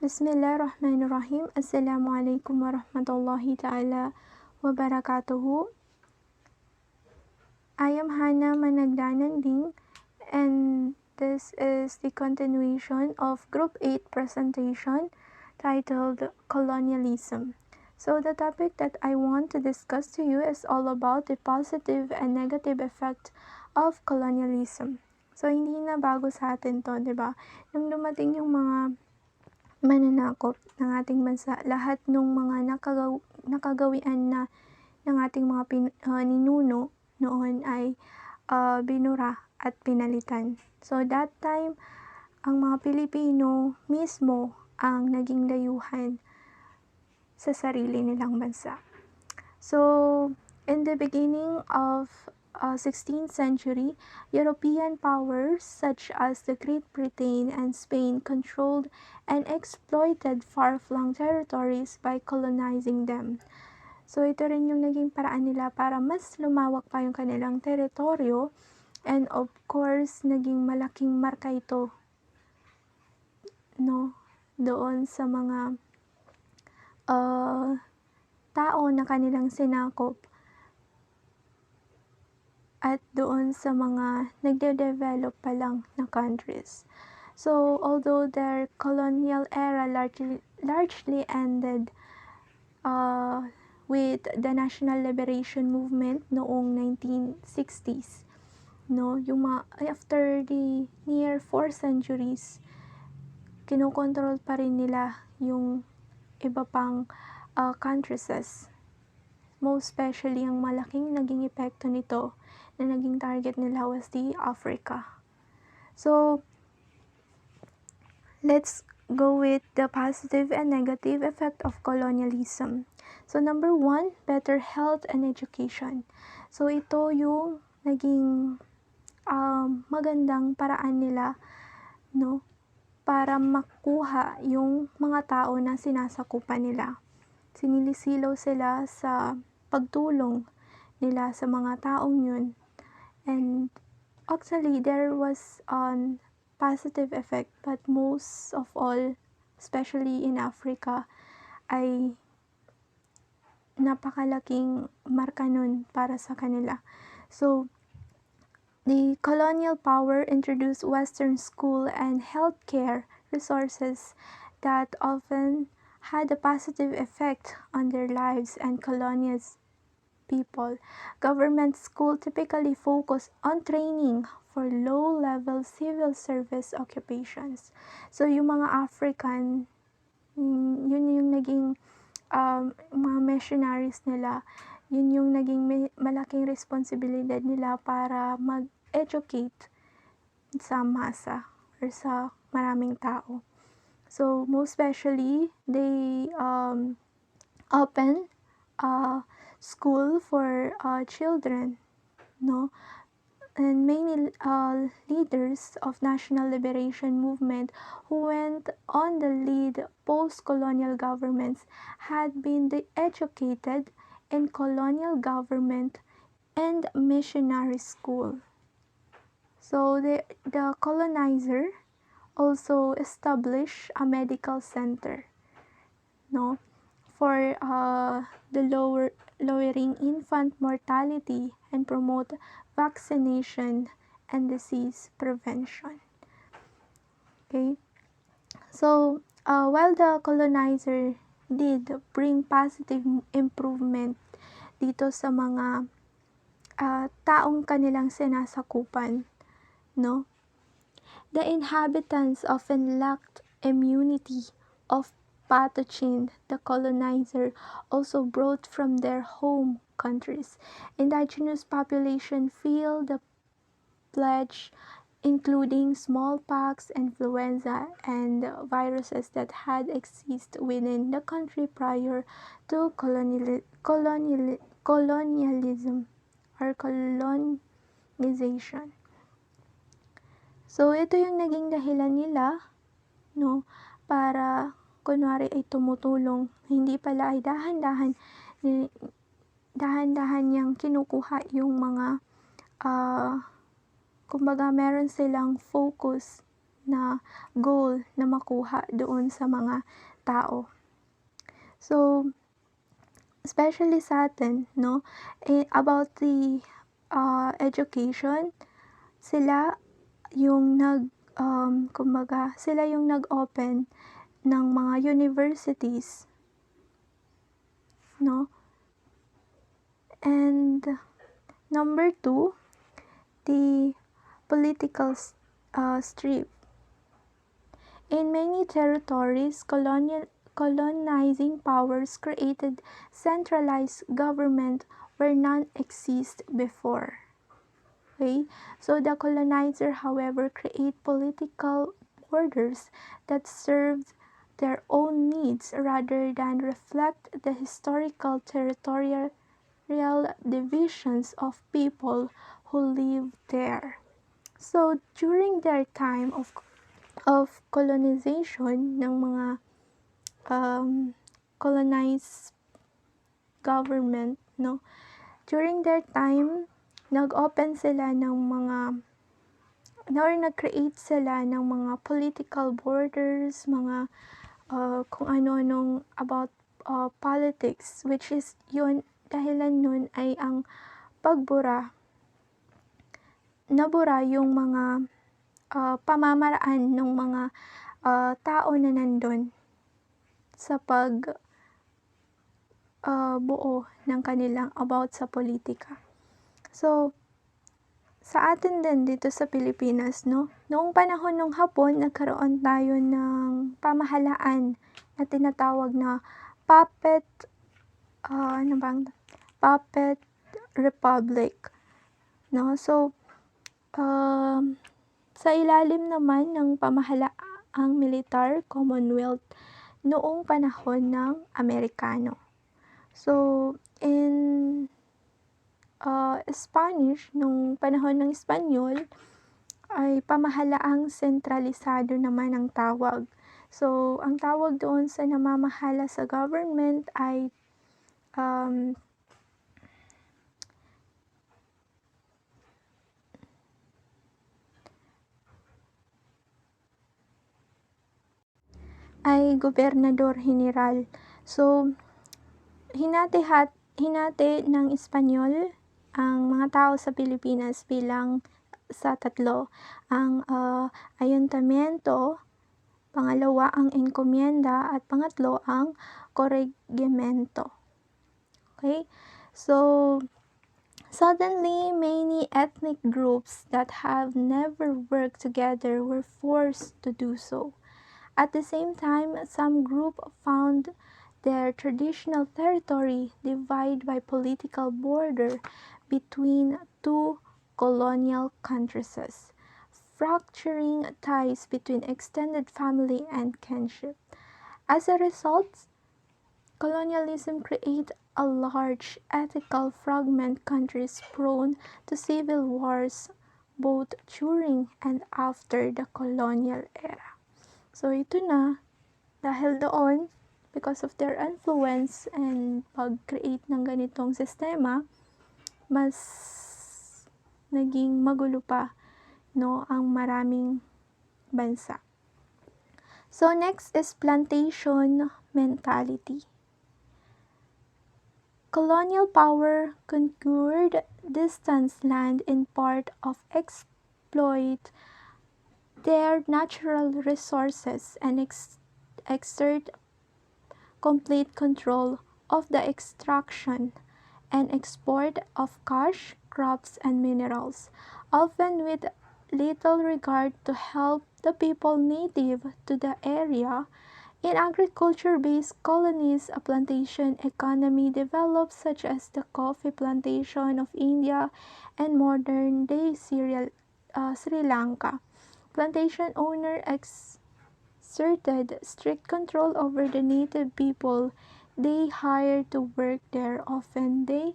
Bismillahirrahmanirrahim. Assalamualaikum warahmatullahi ta'ala wabarakatuhu. I am Hannah Managdananding, and this is the continuation of Group 8 presentation titled Colonialism. So the topic that I want to discuss to you is all about the positive and negative effect of colonialism. So hindi na bago sa atin to, di ba? Nung dumating yung mga mananakop ng ating bansa, lahat ng mga nakagawian na ng ating mga ninuno noon ay binura at pinalitan. So that time, ang mga Pilipino mismo ang naging dayuhan sa sarili nilang bansa. So in the beginning of 16th century, European powers such as the Great Britain and Spain controlled and exploited far-flung territories by colonizing them. So ito rin yung naging paraan nila para mas lumawak pa yung kanilang teritoryo, and of course, naging malaking marka ito, no, doon sa mga tao na kanilang sinakop at doon sa mga nagde-develop pa lang na countries. So, although their colonial era largely ended with the National Liberation Movement noong 1960s, no, yung after the near 4 centuries, kinokontrol pa rin nila yung iba pang countries. Most especially, ang malaking naging epekto nito na naging target nila was the Africa. So, let's go with the positive and negative effect of colonialism. So, number 1, better health and education. So, ito yung naging magandang paraan nila, no, para makuha yung mga tao na sinasakupan nila. Sinilisilaw sila sa pagtulong nila sa mga taong yun. And actually, there was a positive effect, but most of all, especially in Africa, ay napakalaking marka nun para sa kanila. So, the colonial power introduced Western school and healthcare resources that often had a positive effect on their lives and colonials people. Government school typically focus on training for low-level civil service occupations. So, yung mga African, yun yung naging mga missionaries nila, yun yung naging malaking responsibilidad nila para mag-educate sa masa or sa maraming tao. So, most especially, they open school for children, no, and many leaders of national liberation movement who went on the lead post-colonial governments had been educated in colonial government and missionary school. So the colonizer also established a medical center, no, for the lowering infant mortality and promote vaccination and disease prevention. Okay, so while the colonizer did bring positive improvement dito sa mga taong kanilang sinasakupan, no, the inhabitants often lacked immunity of pathogen the colonizer also brought from their home countries. Indigenous population feel the pledge, including smallpox, influenza, and viruses that had existed within the country prior to colonialism or colonization. So, ito yung naging dahilan nila, no, para kunwari ay tumutulong, hindi pala ay dahan-dahan niyang kinukuha yung mga kumbaga meron silang focus na goal na makuha doon sa mga tao. So, especially sa atin, no, about the education, sila yung sila yung nag-open ng mga universities, no? And number 2, the political strip. In many territories, colonizing powers created centralized government where none existed before. Okay? So the colonizer, however, create political borders that served their own needs rather than reflect the historical territorial divisions of people who lived there. So during their time of colonization ng mga colonized government, no, during their time nag-open sila ng mga nag-create sila ng mga political borders, mga kung ano-anong about politics, which is yun, dahilan nun ay ang nabura yung mga pamamaraan ng mga tao na nandun sa buo ng kanilang about sa politika. So, sa atin din dito sa Pilipinas, no? Noong panahon ng Hapon, nagkaroon tayo ng pamahalaan na tinatawag na puppet republic, no? So, sa ilalim naman ng pamahalaang militar Commonwealth noong panahon ng Amerikano. So, in Spanish, nung panahon ng Espanyol, ay pamahalaang sentralisado naman ang tawag. So, ang tawag doon sa namamahala sa government ay gobernador general. So, hinati ng Espanyol ang mga tao sa Pilipinas bilang sa tatlo. Ang ayuntamiento, pangalawa ang encomienda, at pangatlo ang corregimiento. Okay? So, suddenly, many ethnic groups that have never worked together were forced to do so. At the same time, some group found their traditional territory divided by political border between two colonial countries, fracturing ties between extended family and kinship. As a result, colonialism created a large ethical fragment countries prone to civil wars both during and after the colonial era. So ito na, dahil doon, because of their influence and pag-create ng ganitong sistema, mas naging magulo pa, no, ang maraming bansa. So next is plantation mentality. Colonial power conquered distant land in part of exploit their natural resources and exert complete control of the extraction and export of cash, crops, and minerals, often with little regard to help the people native to the area. In agriculture-based colonies, a plantation economy developed, such as the coffee plantation of India and modern-day Sri Lanka. Plantation owner exerted strict control over the native people they hired to work there, often in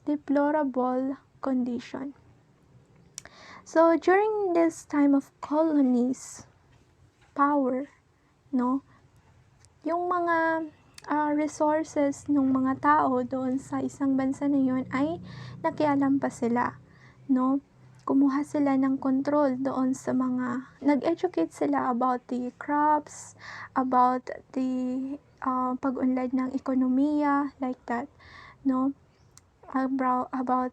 deplorable condition. So during this time of colonies power, no, yung mga resources ng mga tao doon sa isang bansa na yun ay nakialam pa sila, no? kumuha sila ng control doon sa mga, nag-educate sila about the crops, about the pag-unlad ng ekonomiya, like that, no? About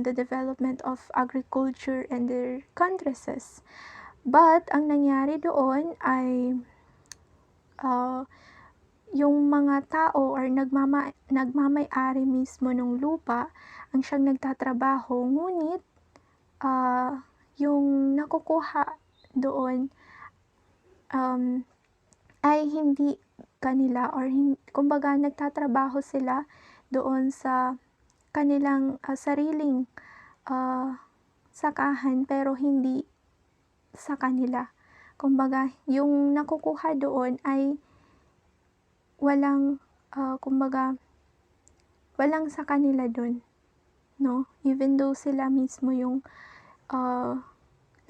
the development of agriculture and their countries. But ang nangyari doon ay yung mga tao or nagmamay-ari mismo ng lupa ang siyang nagtatrabaho, ngunit yung nakukuha doon ay hindi kanila, or kumbaga nagtatrabaho sila doon sa kanilang sariling sakahan pero hindi sa kanila. Kumbaga yung nakukuha doon ay walang kumbaga walang sa kanila doon, no? Even though sila mismo yung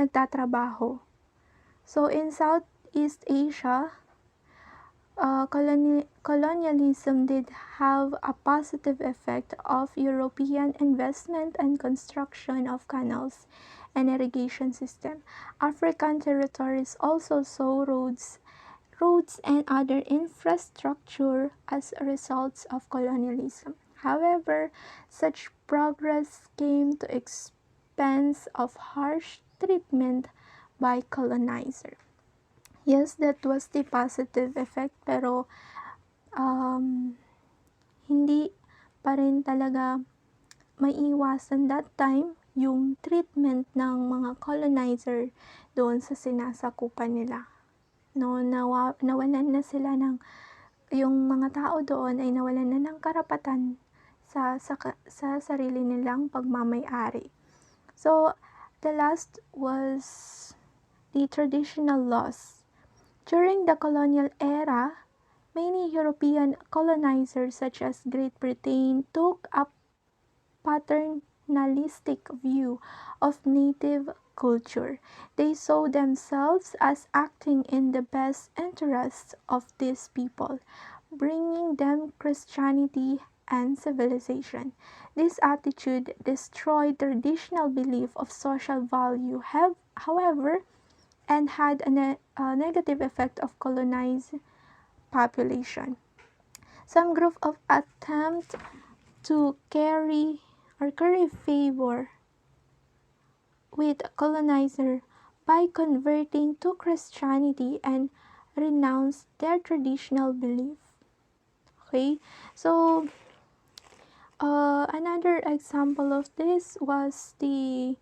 nagtatrabaho. So in Southeast Asia, colonialism did have a positive effect of European investment and construction of canals and irrigation system. African territories also saw roads and other infrastructure as a result of colonialism. However, such progress came to expense of harsh treatment by colonizer. Yes, that was the positive effect, pero hindi pa rin talaga maiiwasan that time yung treatment ng mga colonizer doon sa sinasakupan nila. No, nawalan na sila ng, yung mga tao doon ay nawalan na ng karapatan sa sarili nilang pagmamay-ari. So, the last was the traditional laws. During the colonial era, many European colonizers such as Great Britain took a paternalistic view of native culture. They saw themselves as acting in the best interests of these people, bringing them Christianity and civilization. This attitude destroyed traditional belief of social value, however, and had a negative effect of colonized population. Some group of attempt to curry favor with colonizer by converting to Christianity and renounce their traditional belief. Okay, so another example of this was the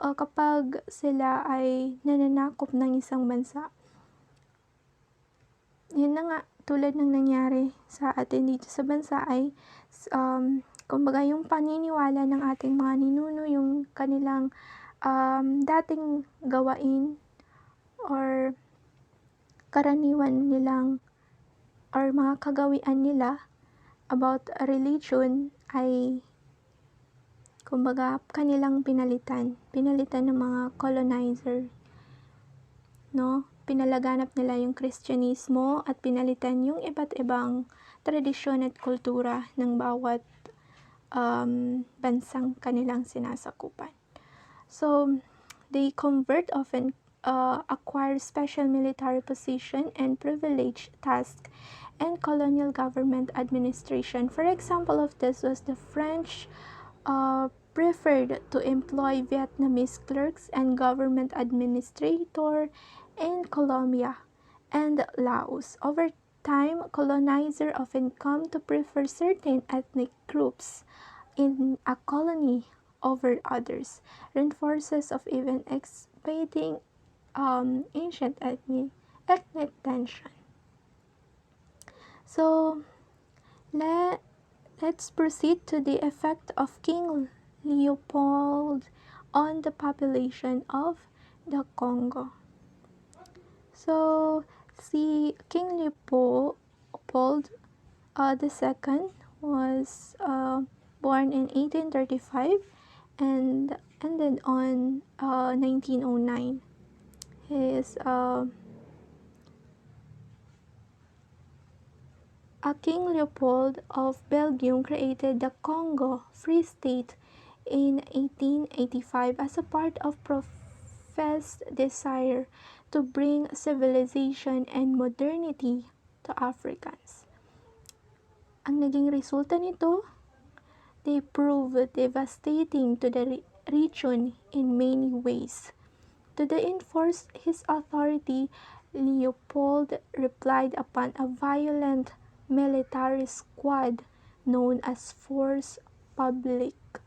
kapag sila ay nananakop ng isang bansa. Yun na nga, tulad ng nangyari sa atin dito sa bansa ay kumbaga yung paniniwala ng ating mga ninuno, yung kanilang dating gawain or karaniwan nilang or mga kagawian nila about religion ay kumbaga kanilang pinalitan ng mga colonizer, no? Pinalaganap nila yung Kristyanismo at pinalitan yung iba't ibang tradisyon at kultura ng bawat bansang kanilang sinasakupan. So, they convert often acquire special military position and privileged task and colonial government administration. For example of this was the French preferred to employ Vietnamese clerks and government administrator in Colombia and Laos. Over time, colonizers often come to prefer certain ethnic groups in a colony over others, reinforces of even expanding ancient ethnic tension. So, let's proceed to the effect of King Leopold on the population of the Congo. So, si King Leopold II was born in 1835 and ended on 1909. His King Leopold of Belgium created the Congo Free State in 1885 as a part of professed desire to bring civilization and modernity to Africans. Ang naging resulta nito, they proved devastating to the region in many ways. To enforce his authority, Leopold relied upon a violent military squad known as Force Publique.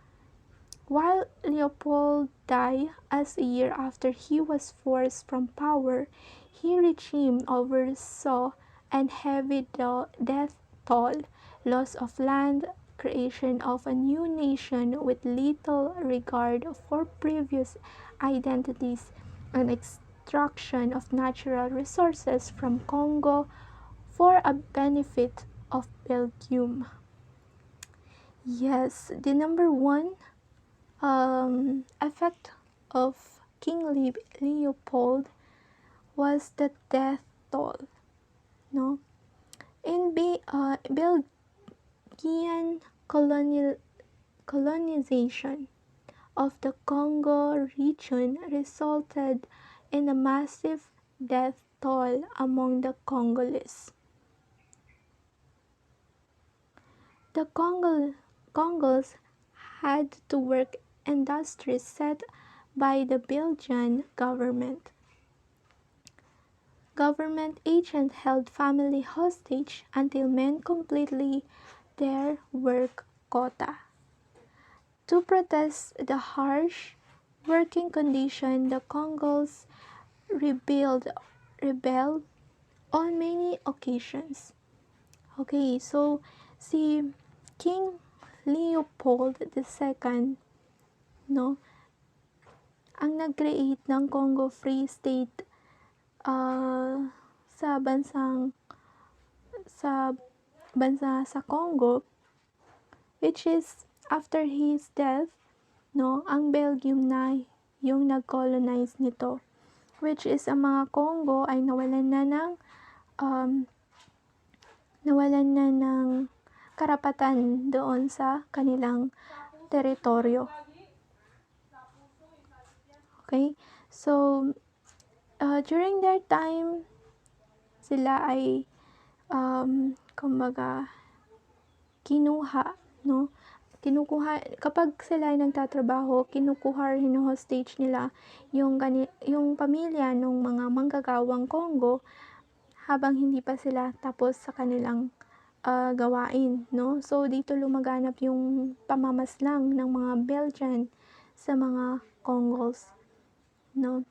While Leopold died as a year after he was forced from power, his regime oversaw a heavy death toll, loss of land, creation of a new nation with little regard for previous identities, and extraction of natural resources from Congo for a benefit of Belgium. Yes, the number one effect of King Leopold was the death toll. No, in Belgian colonization of the Congo region resulted in a massive death toll among the Congolese. The Congos had to work industries set by the Belgian government. Government agents held family hostage until men completely their work quota. To protest the harsh working condition, the Congos rebelled on many occasions. Okay, so si King Leopold II, no, ang nag-create ng Congo Free State sa bansa sa Congo, which is after his death, no, ang Belgium na yung nag-colonize nito, which is ang mga Congo ay nawalan na ng karapatan doon sa kanilang teritoryo. Okay, so during their time, sila ay kumbaga kinuha, no? Kapag sila ay nagtatrabaho, kinukuha, hino-hostage nila yung pamilya ng mga manggagawang Congo habang hindi pa sila tapos sa kanilang gawain, no? So dito lumaganap yung pamamaslang ng mga Belgian sa mga Congos, no?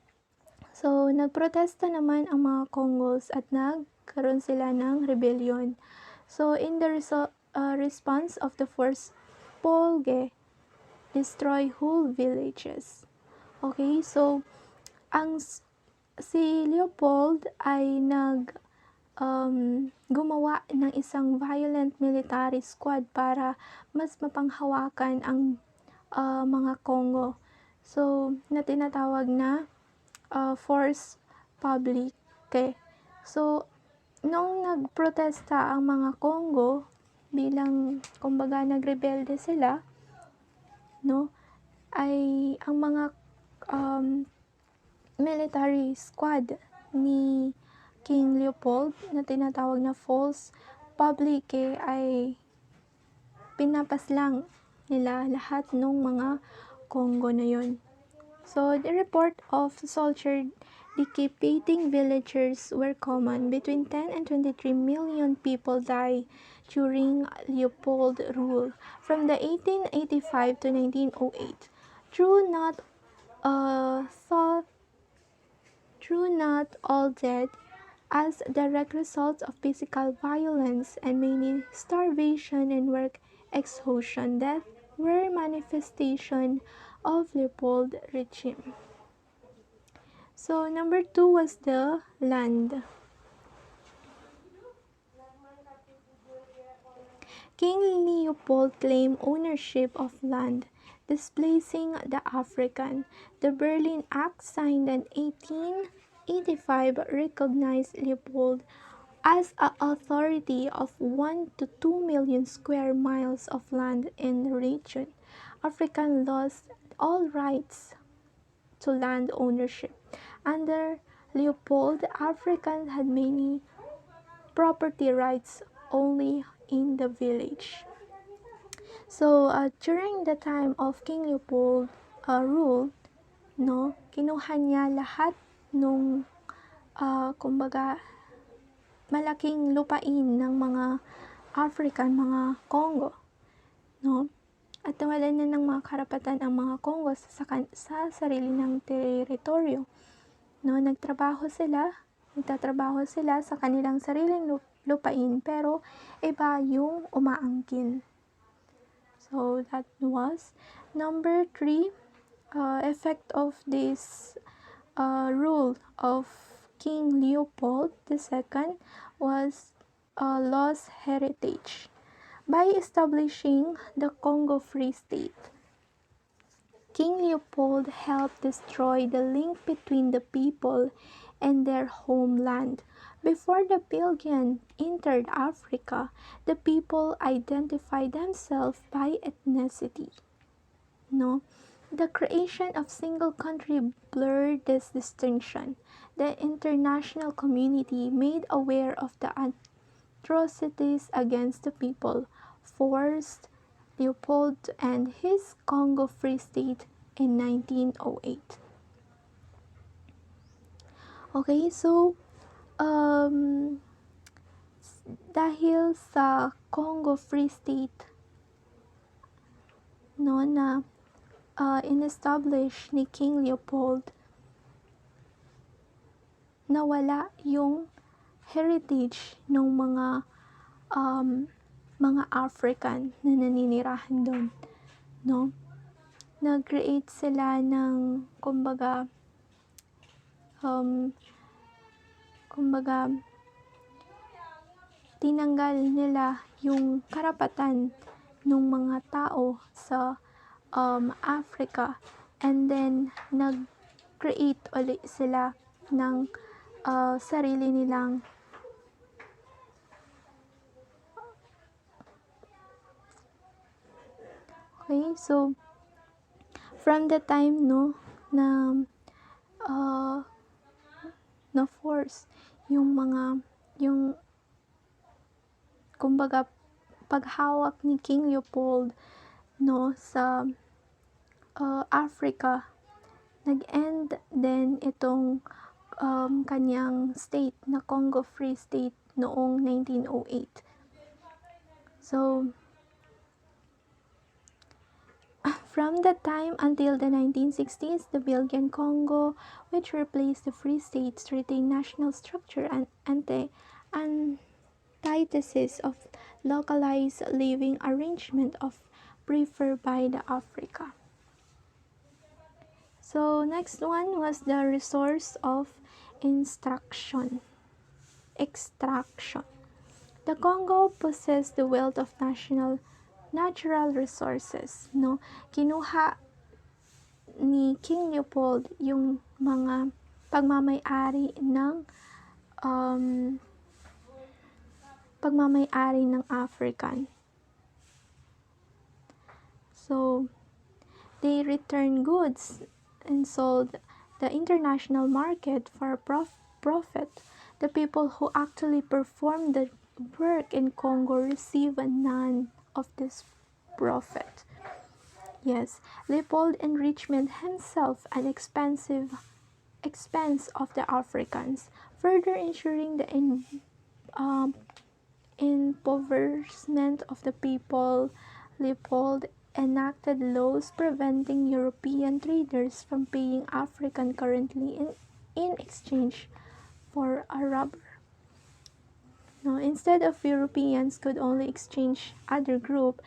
So nagprotesta naman ang mga Congos at nagkaroon sila ng rebellion. So in the response of the first Polge, destroy whole villages. Okay, so si Leopold ay gumawa ng isang violent military squad para mas mapanghawakan ang mga Congo. So, na tinatawag na Force Publique. So, nung nagprotesta ang mga Congo, bilang kumbaga nagrebelde sila, no, ay ang mga military squad ni King Leopold na tinatawag na Force Publique ay pinapaslang nila lahat ng mga Congo na yon. So, the report of soldier decapitating villagers were common. Between 10 and 23 million people died during Leopold rule from the 1885 to 1908. True, not all dead as direct results of physical violence, and many starvation and work exhaustion death were manifestation of Leopold regime. So number 2 was the land. King Leopold claimed ownership of land, displacing the African. The Berlin Act, signed in 1885, recognized Leopold as an authority of 1 to 2 million square miles of land in the region. African lost all rights to land ownership. Under Leopold, Africans had many property rights only in the village. So during the time of King Leopold rule, no, kinuha niya lahat nung kumbaga malaking lupain ng mga African, mga Congo, no? At nawalan na ng mga karapatan ang mga Congo sa sarili ng teritoryo. No, nagtatrabaho sila sa kanilang sariling lupain, pero iba yung umaangkin. So that was number 3. Effect of this rule of King Leopold II was lost heritage. By establishing the Congo Free State, King Leopold helped destroy the link between the people and their homeland. Before the Belgians entered Africa, the people identified themselves by ethnicity. No? The creation of single country blurred this distinction. The international community, made aware of the atrocities against the people, forced Leopold to end his Congo Free State in 1908. Okay, so dahil sa Congo Free State no na in-establish ni King Leopold, nawala yung heritage ng mga African na naninirahan doon, no? Nag-create sila ng kumbaga tinanggal nila yung karapatan ng mga tao sa Africa, and then nag-create ulit sila ng sarili nilang okay. So from the time no na na force yung kumbaga paghawak ni King Leopold no sa Africa, nag-end din itong kanyang state na Congo Free State noong 1908. So from that time until the 1960s, the Belgian Congo, which replaced the Free States, retained national structure and antithesis of localized living arrangement of preferred by the Africa. So next one was the resource of extraction. The Congo possessed the wealth of natural resources, no? Kinuha ni King Leopold yung mga pagmamay-ari ng African. So they returned goods and sold the international market for profit. The people who actually performed the work in Congo receive none of this profit. Yes, Leopold enrichment himself at expense of the Africans, further ensuring the impoverishment of the people. Leopold enacted laws preventing European traders from paying African currency in exchange for a rubber. No, instead of Europeans could only exchange other group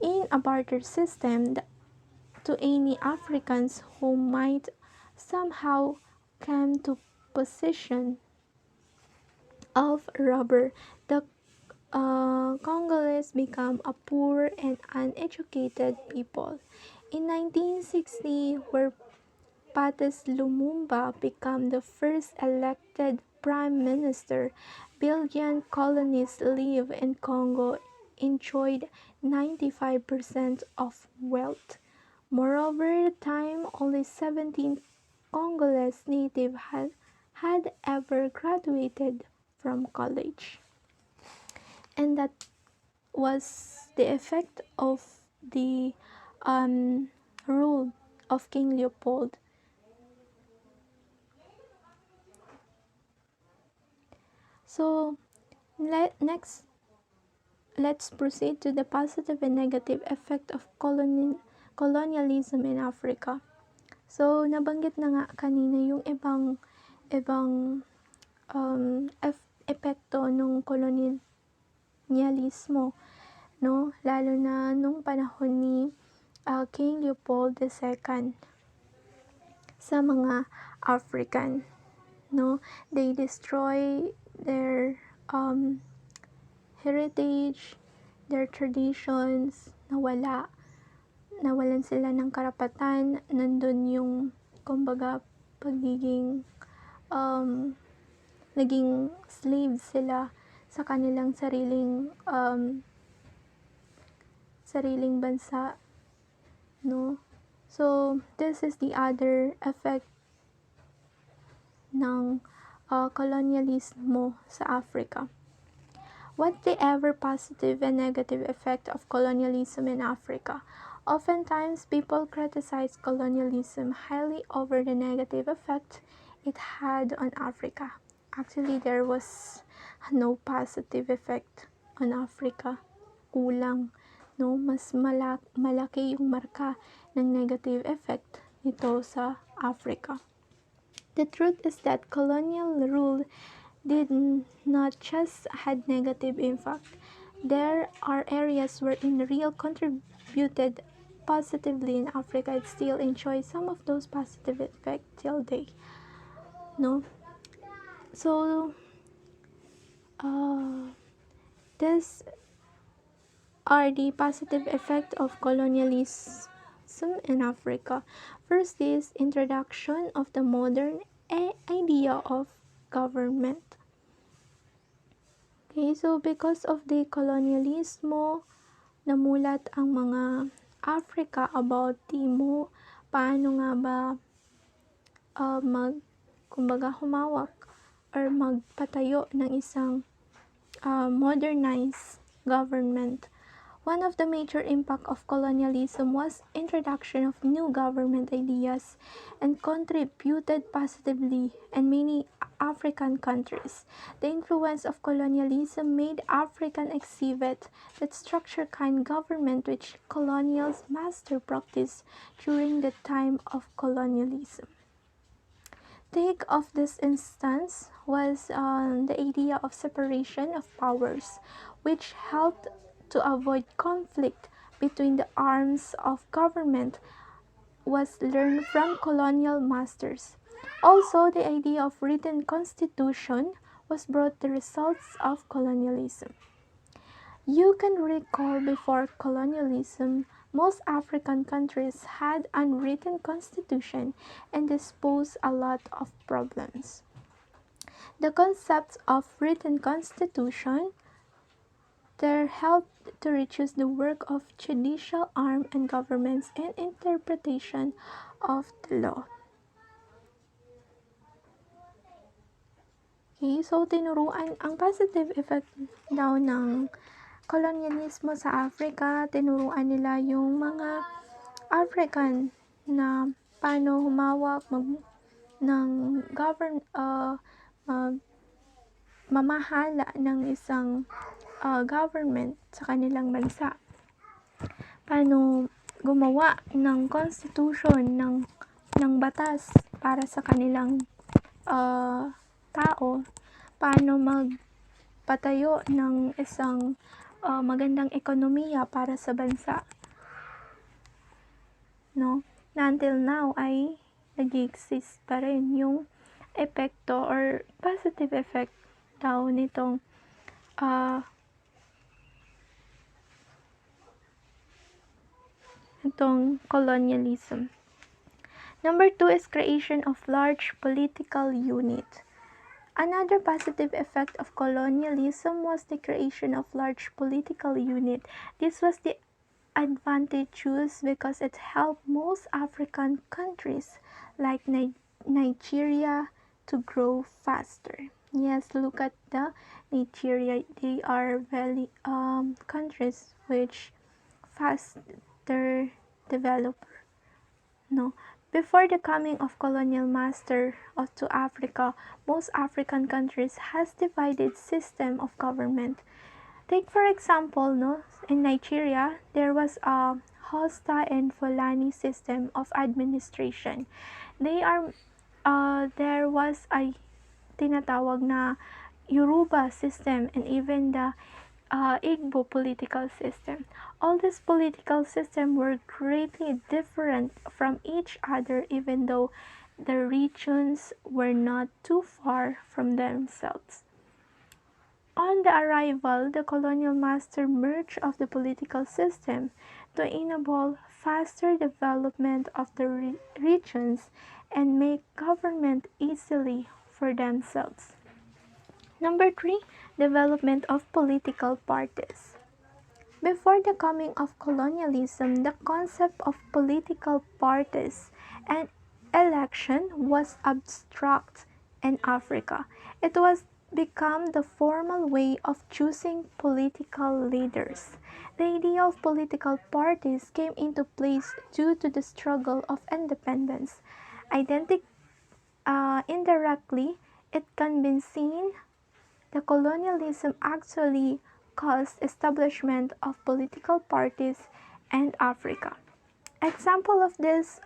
in a barter system to any Africans who might somehow come to possession of rubber. The Congolese become a poor and uneducated people. In 1960, where Patrice Lumumba became the first elected prime minister, Belgian colonists lived in Congo enjoyed 95% of wealth. Moreover, at the time, only 17 Congolese natives had ever graduated from college. And that was the effect of the rule of King Leopold. So next, let's proceed to the positive and negative effect of colonialism in Africa. So nabanggit na nga kanina yung ibang epekto ng kolonyalismo, no? Lalo na nung panahon ni King Leopold II sa mga African, no? They destroy their heritage, their traditions, nawalan sila ng karapatan, nandun yung kumbaga pagiging naging slave sila sa kanilang sariling bansa, no? So this is the other effect ng kolonyalismo sa Africa. What's the ever positive and negative effect of colonialism in Africa? Oftentimes, people criticize colonialism highly over the negative effect it had on Africa. Actually, there was no positive effect on Africa. Kulang, no? Mas malaki yung marka ng negative effect nito sa Africa. The truth is that colonial rule did not just had negative impact. There are areas wherein real contributed positively in Africa and still enjoy some of those positive effects till date. No? So, these are the positive effect of colonialism in Africa. First is introduction of the modern idea of government. Okay, so because of the colonialismo, namulat ang mga Africa about paano nga ba kumbaga humawak or magpatayo ng isang modernized government. One of the major impact of colonialism was introduction of new government ideas and contributed positively in many African countries. The influence of colonialism made African exhibit that structure kind government which colonials master practice during the time of colonialism. Take of this instance was the idea of separation of powers, which helped to avoid conflict between the arms of government was learned from colonial masters. Also, the idea of written constitution was brought the results of colonialism. You can recall before colonialism, most African countries had unwritten constitution and this posed a lot of problems. The concept of written constitution there helped to reduce the work of judicial arm and governments in interpretation of the law. Okay, so tinuruan ang positive effect daw ng kolonyalismo sa Africa, tinuruan nila yung mga African na paano humawak ng mamahala ng isang government sa kanilang bansa. Paano gumawa ng constitution ng batas para sa kanilang tao, paano magpatayo ng isang magandang ekonomiya para sa bansa, no? Na until now ay nag-exist pa rin yung epekto or positive effect daw nitong colonialism. Number 2 is creation of large political unit. Another positive effect of colonialism was the creation of large political unit. This was the advantageous because it helped most African countries like Nigeria to grow faster. Yes, look at the Nigeria. They are very countries which faster develop. No. Before the coming of colonial master to Africa, most African countries has divided system of government. Take for example, no, in Nigeria, there was a Hosta and Fulani system of administration. There was a tinatawag na Yoruba system and even the Igbo political system. All these political systems were greatly different from each other even though the regions were not too far from themselves. On the arrival, the colonial master merged of the political system to enable faster development of the regions and make government easily for themselves. Number 3, development of political parties. Before the coming of colonialism, the concept of political parties and election was abstract in Africa. It was become the formal way of choosing political leaders. The idea of political parties came into place due to the struggle of independence. Indirectly, it can be seen the colonialism actually caused establishment of political parties in Africa. Example of this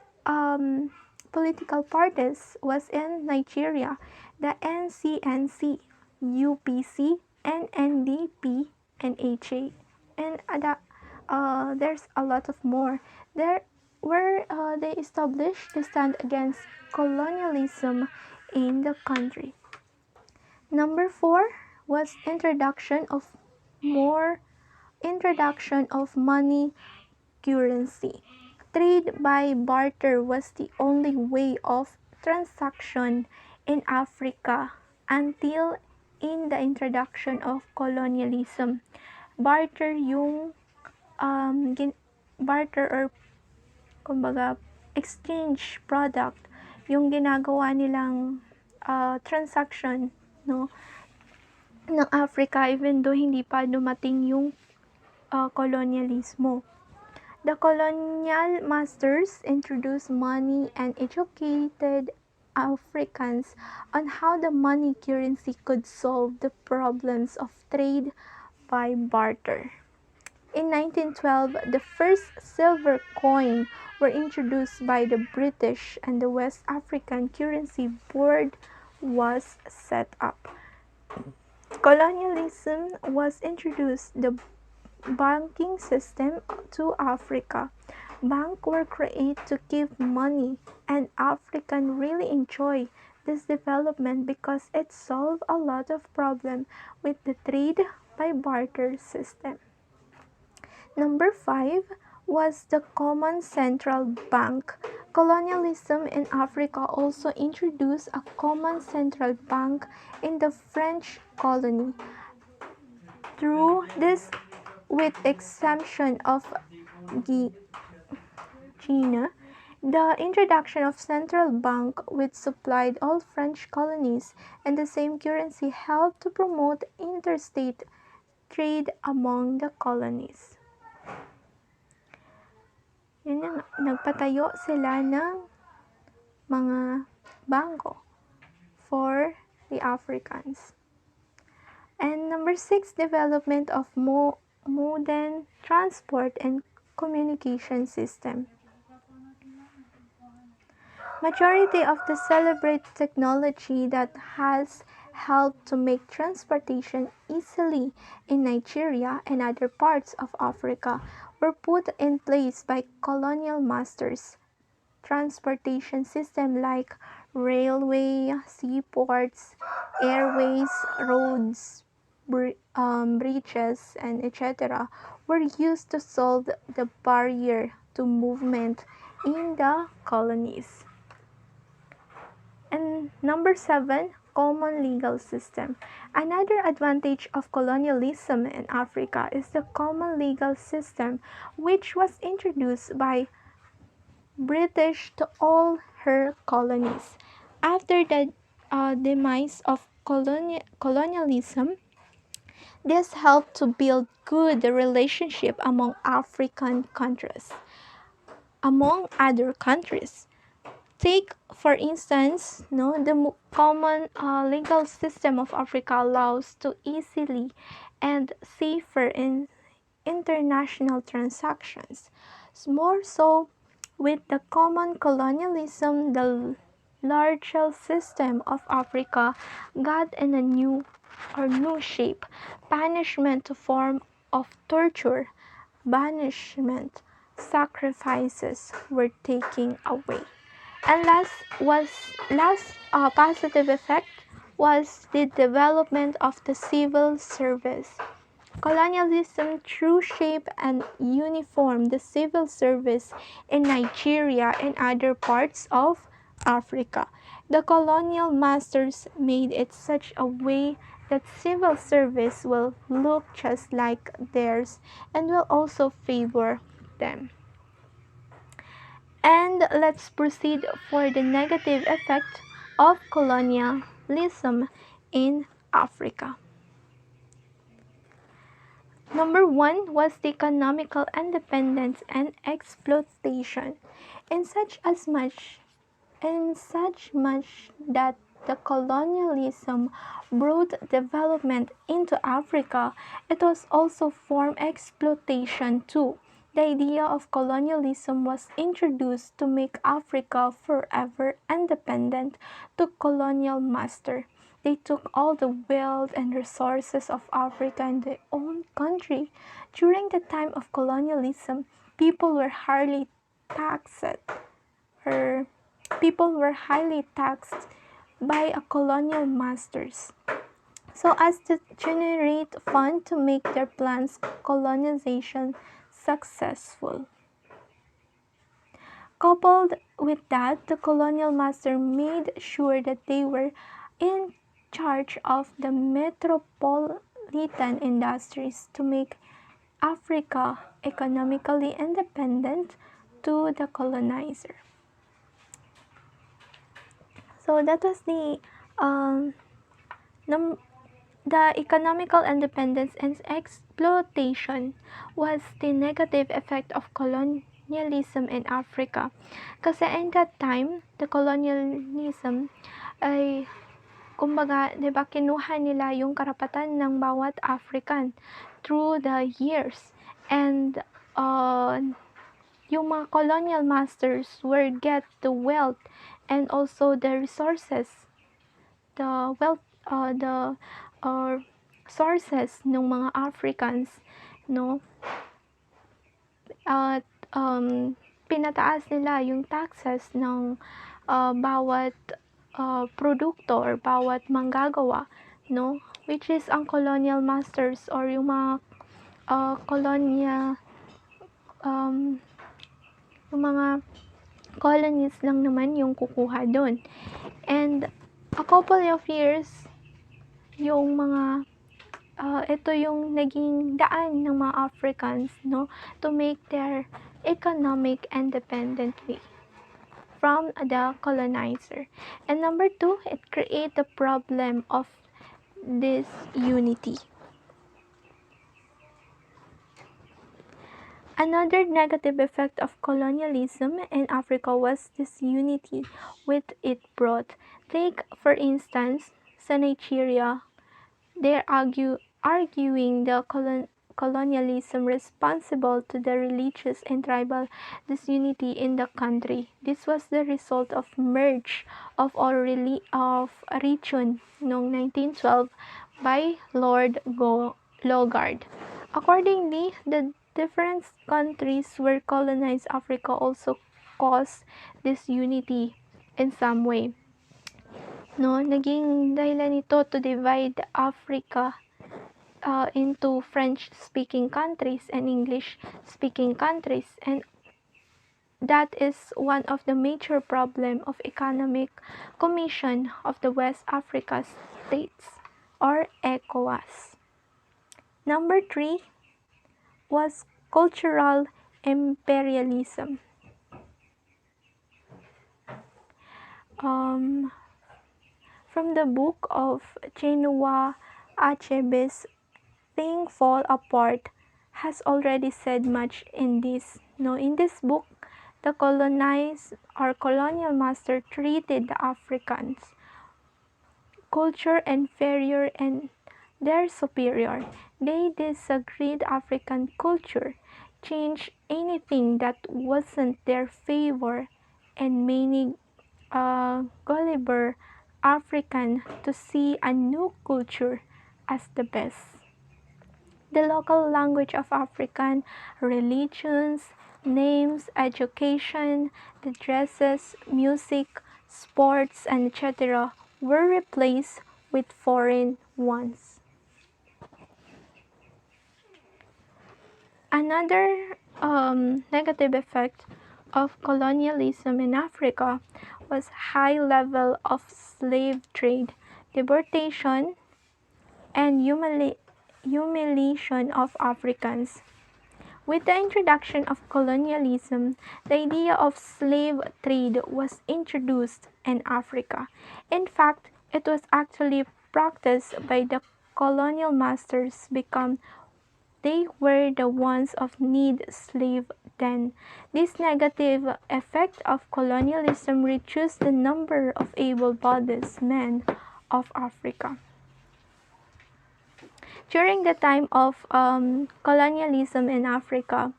political parties was in Nigeria, the NCNC, UPC, NNDP, and HA. And there's a lot of more. There where they established to stand against colonialism in the country. Number 4 was introduction of money currency. Trade by barter was the only way of transaction in Africa until in the introduction of colonialism. Barter yung barter or kumbaga exchange product yung ginagawa nilang transaction, no, ng Africa even though hindi pa dumating yung kolonyalismo. The colonial masters introduced money and educated Africans on how the money currency could solve the problems of trade by barter. In 1912, the first silver coin were introduced by the British and the West African Currency Board was set up. Colonialism was introduced the banking system to Africa. Banks were created to give money, and Africans really enjoy this development because it solved a lot of problems with the trade by barter system. Number 5 was the Common Central Bank. Colonialism in Africa also introduced a common central bank in the French colony. Through this, with exemption of Guinea, the introduction of central bank which supplied all French colonies and the same currency helped to promote interstate trade among the colonies. Yun na nga, nagpatayo sila ng mga bangko for the Africans. And number 6, development of modern transport and communication system. Majority of the celebrated technology that has helped to make transportation easily in Nigeria and other parts of Africa were put in place by colonial masters. Transportation system like railway, seaports, airways, roads, bridges, and etc. were used to solve the barrier to movement in the colonies. And number 7 common legal system. Another advantage of colonialism in Africa is the common legal system, which was introduced by British to all her colonies. After the demise of colonialism, this helped to build good relationship among African countries, among other countries. Take, for instance, no, the common legal system of Africa allows to easily and safer in international transactions. More so, with the common colonialism, the larger system of Africa got in a new shape. Punishment to form of torture, banishment, sacrifices were taken away. And last positive effect was the development of the civil service. Colonialism threw shape and uniformed the civil service in Nigeria and other parts of Africa. The colonial masters made it such a way that civil service will look just like theirs and will also favor them. And let's proceed for the negative effect of colonialism in Africa. Number one was the economical independence and exploitation, in such much that the colonialism brought development into Africa, it was also form exploitation too. The idea of colonialism was introduced to make Africa forever independent to colonial master. They took all the wealth and resources of Africa in their own country. During the time of colonialism, people were highly taxed or people were highly taxed by a colonial masters so as to generate funds to make their plans colonization successful. Coupled with that, the colonial master made sure that they were in charge of the metropolitan industries to make Africa economically independent to the colonizer. So that was the economical independence and exploitation was the negative effect of colonialism in Africa. Kasi in that time, the colonialism ay kumbaga, 'di ba, kinuha nila yung karapatan ng bawat African through the years. And yung mga colonial masters were get the wealth and also the resources, the wealth, the sources ng mga Africans, no? At pinataas nila yung taxes ng bawat produkto or bawat manggagawa, no? Which is ang colonial masters or yung mga yung mga colonies lang naman yung kukuha doon. And a couple of years, yung mga ito yung naging daan ng mga Africans, no, to make their economic independently from the colonizer. And number two, it create the problem of disunity. Another negative effect of colonialism in Africa was disunity which it brought. Take, for instance, sa Nigeria, they're arguing the colonialism responsible to the religious and tribal disunity in the country. This was the result of merge of all of a region noong 1912 by Lord Logard. Accordingly, the different countries where colonized Africa also caused disunity in some way. No, naging dahilan nito to divide Africa into French-speaking countries and English-speaking countries, and that is one of the major problem of Economic Commission of the West Africa States, or ECOWAS. Number 3 was cultural imperialism. From the book of Chinua Achebe's Thing Fall Apart has already said much in this. In this book, the colonized or colonial master treated the Africans culture inferior and their superior. They disagreed African culture, changed anything that wasn't their favor, and many gullible African to see a new culture as the best. The local language of African religions, names, education, the dresses, music, sports, and etc. were replaced with foreign ones. Another negative effect of colonialism in Africa was high level of slave trade, deportation, and humiliation of Africans. With the introduction of colonialism, the idea of slave trade was introduced in Africa. In fact, it was actually practiced by the colonial masters because they were the ones of need slave then. This negative effect of colonialism reduced the number of able-bodied men of Africa. During the time of colonialism in Africa,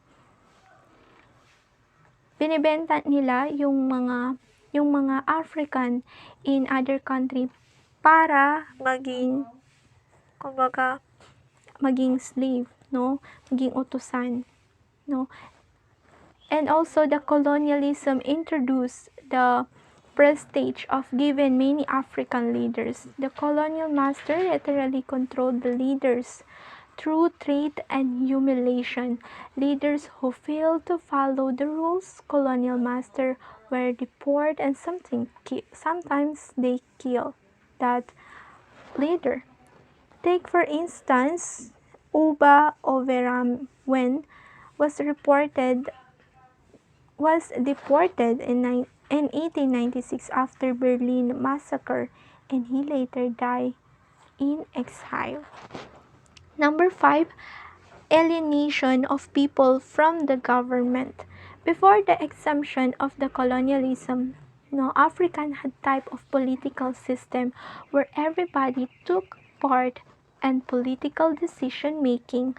binibenta nila yung mga African in other country para maging slave, maging utusan, and also the colonialism introduced the prestige of giving many African leaders. The colonial master literally controlled the leaders through threat and humiliation. Leaders who failed to follow the rules, colonial master were deported and sometimes they killed that leader. Take for instance, Uba Overamwen was deported in 1896 after Berlin massacre, and he later died in exile. Number 5, alienation of people from the government. Before the exemption of the colonialism, African had type of political system where everybody took part in political decision making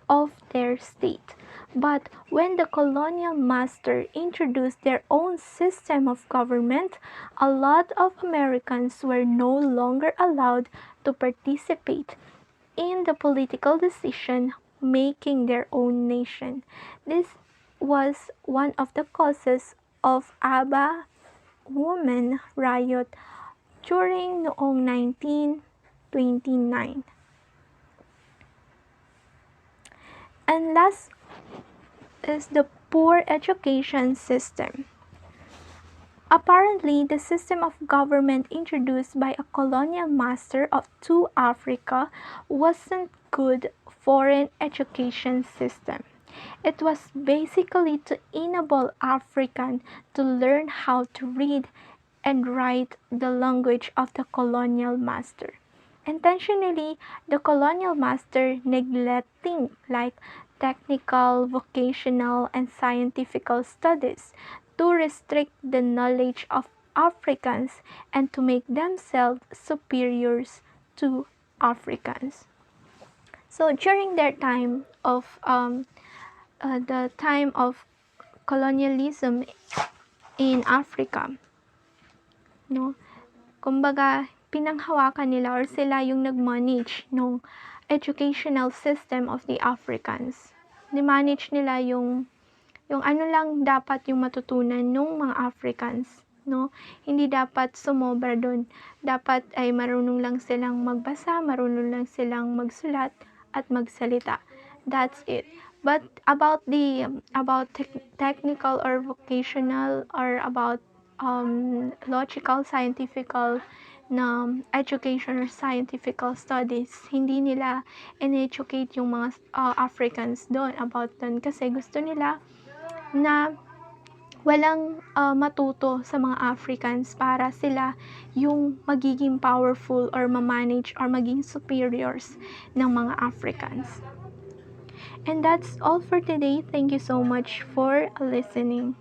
of their state. But when the colonial master introduced their own system of government, a lot of Americans were no longer allowed to participate in the political decision making their own nation. This was one of the causes of Aba woman riot during noong 1929. And last is the poor education system. Apparently, the system of government introduced by a colonial master to Africa wasn't good foreign education system. It was basically to enable African to learn how to read and write the language of the colonial master. Intentionally, the colonial master neglecting like technical, vocational, and scientific studies to restrict the knowledge of Africans and to make themselves superiors to Africans. So during their time of the time of colonialism in Africa, kumbaga pinanghawakan nila or sila yung nag-manage ng educational system of the Africans. Ni-manage nila yung ano lang dapat yung matutunan ng mga Africans, Hindi dapat sumobra doon. Dapat ay marunong lang silang magbasa, marunong lang silang magsulat at magsalita. That's it. But about technical or vocational or about logical, scientific na education or scientific studies, hindi nila in-educate yung mga Africans doon about doon kasi gusto nila na walang matuto sa mga Africans para sila yung magiging powerful or ma-manage or maging superiors ng mga Africans. And that's all for today. Thank you so much for listening.